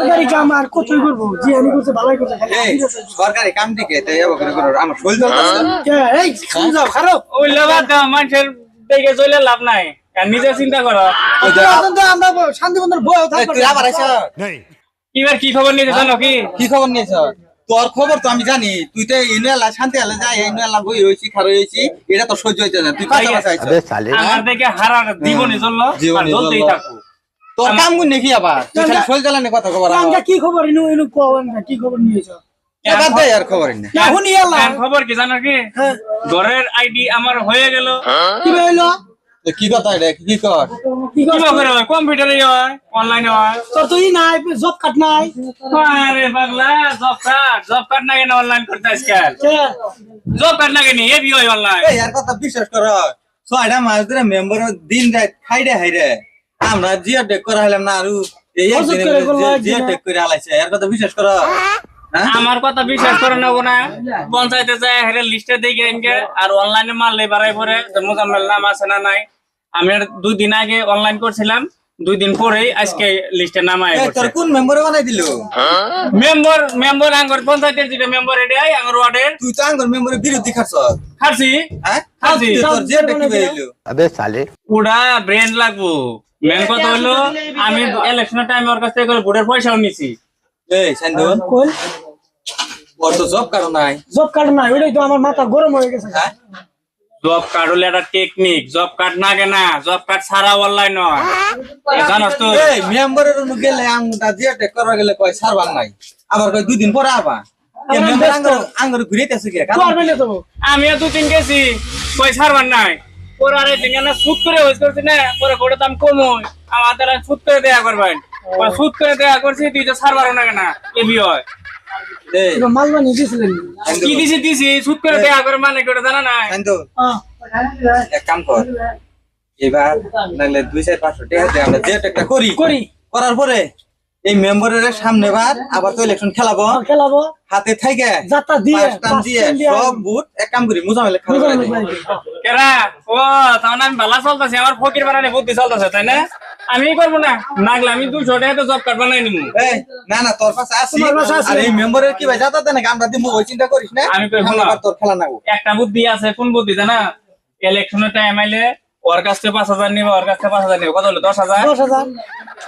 সরকারি কাম আর কতই করবো যে আমি করতে ভালোই করতে সরকারি কাম দিকে তাই আমার শরীর চলতেছে এই যাও খারাপ ওই লেবার মানুষের দেখে চলে লাভ নাই নিজে চিন্তা করো আমরা শান্তিবন্ধন বই তুই আবার আইছ এবার কি খবর নিয়েছে জানো কি কি খবর নিয়েছ তোর খবর তো আমি জানি তুই তো ইনু এলা শান্তি এলা যাই ইনু এলা বই হইছি খারো হইছি এটা তো সহ্য হইতে না তুই পাঁচ মাস আইছ আমার দেখে হারার জীবনে চললো আর চলতেই থাকো তোর কাম গুণ নাকি আবার তুই খালি শরীর জ্বালানি কথা খবর আমরা কি খবর ইনু ইনু কোন কি খবর নিয়েছ এবার দে আর খবর না এখন ইয়ালা খবর কি জানো কি ঘরের আইডি আমার হয়ে গেল কি হইলো কি কথা এটা কি কর কি কিভাবে হয় কম্পিউটারে হয় অনলাইনে হয় তোর তুই নাই জব কাট নাই আরে পাগলা জব কার্ড না কেন অনলাইন করতে আজকাল জব কার্ড না কেন এবি হয় অনলাইন এই আর কথা বিশ্বাস কর ছয়টা মাস ধরে মেম্বার দিন রাত খাইরে হাইরে আমরা জিও টেক করা হলাম না আর এই জিও টেক করে আলাইছে এর কথা বিশ্বাস কর আমার কথা বিশ্বাস করে নেবো না পঞ্চায়েতে যায় হেরে লিস্টে দেখে এনকে আর অনলাইনে মারলে বাড়াই পরে মোজাম্মেল নাম আছে না নাই আমি 2 দিন আগে অনলাইন করছিলাম 2 দিন পরেই আজকে লিস্টে নাম আয় তোর কোন মেম্বার বানাই দিল মেম্বার আঙ্গর পঞ্চায়েতের যেটা মেম্বার এটাই আঙ্গর ওয়ার্ডের তুই তো আঙ্গর মেম্বারের বিরুদ্ধে খাচ্ছ খাচ্ছি হ্যাঁ খাচ্ছি তোর জিও টেক কি হইলো अबे साले পুরা ব্রেন লাগবো মেন কথা হলো আমি ইলেকশনের টাইমে ওর কাছ থেকে ভোটের পয়সাও নিছি এই সান্দু কোন ওর তো জব কারণ নাই জব কাট নাই ওইটাই তো আমার মাথা গরম হয়ে গেছে হ্যাঁ জব কার্ড হলে একটা টেকনিক জব কার্ড না কেনা জব কার্ড ছাড়া অনলাইন হয় জানোস তো এই মেম্বারের অনু গেলে আমরা জিও টেক করা গেলে কয় সার্ভার নাই আবার কয় 2 দিন পরে আবা এই মেম্বার আঙ্গর ঘুরিতেছে কি তো আর বলে তো আমিও 2-3 গেছি কই ছাড়বার নাই পরে আরে দিন না সুদ করে হইছ করছি না পরে গোটা দাম কম হয় আমার তারা সুদ করে দেয়া করবেন সুদ করে দেয়া করছি তুই তো ছাড়বার না কেনা এবি হয় এই মাল বানিয়ে দিয়েছিলেন কি দিছি সুদ করে দেয়া করে মানে কেউ জানা নাই সান্দু এক কাম কর এবার নাহলে 2-500 টাকা দিয়ে আমরা জিও টেকটা করি করার পরে এই মেম্বারের সামনে বার আবার তো ইলেকশন খেলাবো হাতে থাইকে যাতা দিয়ে পাঁচটান দিয়ে সব বুট এক কাম করি মুজামেলে খেলা কেরা ও তখন আমি ভালো চলতেছি আমার ফকির বানানি বুদ্ধি চলতেছে তাই না আমি করবো না নাগলে আমি 200 টাকা তো জব কার্ড বানাই নিবো এই না তোর পাশে আসি আর এই মেম্বারের কি ভাই যাতা দেন আমরা দিমু ওই চিন্তা করিস না আমি কইবো না তোর খেলা নাগো একটা বুদ্ধি আছে কোন বুদ্ধি জানা ইলেকশনের টাইম আইলে ওর কাছ থেকে 5000 নিবে ওর কাছ থেকে 5000 নিবে কত হলো 10000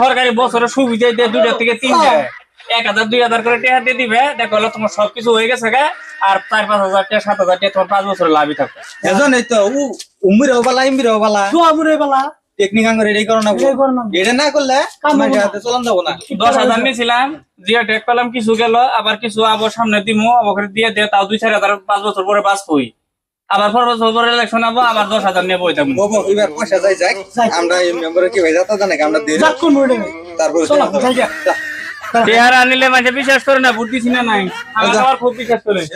সরকারি বছরে সুবিধা দিয়ে 2টা থেকে 3টা 1000-2000 করে টাকা দিয়ে দিবে দেখো হলো তোমার সবকিছু হয়ে গেছে গা আর 4-5000 টাকা 7000 টাকা তোমার 5 বছর লাভই থাকবে এজন এই তো উমরিও বালা ইমরিও বালা তো আমরে বালা টেকনিক আঙ্গর রেডি করো না এটা না করলে আমার হাতে চলন যাব না 10000 নিয়েছিলাম জিও টেক পেলাম কিছু গেল আবার কিছু আবার সামনে দিমু ওখানে দিয়ে দে তাও 2-4000 5 বছর পরে পাস হই আবার 4 বছর পরে ইলেকশন হবে আবার 10000 নিয়ে বই থাকবো বাবা এবার পয়সা যাই আমরা এই মেম্বারে কি ভাই যাতা জানে আমরা দিয়ে তারপর চেহারা নিলে মানে বিশ্বাস করে না বুদ্ধি ছিল নাই আমার খুব বিশ্বাস করে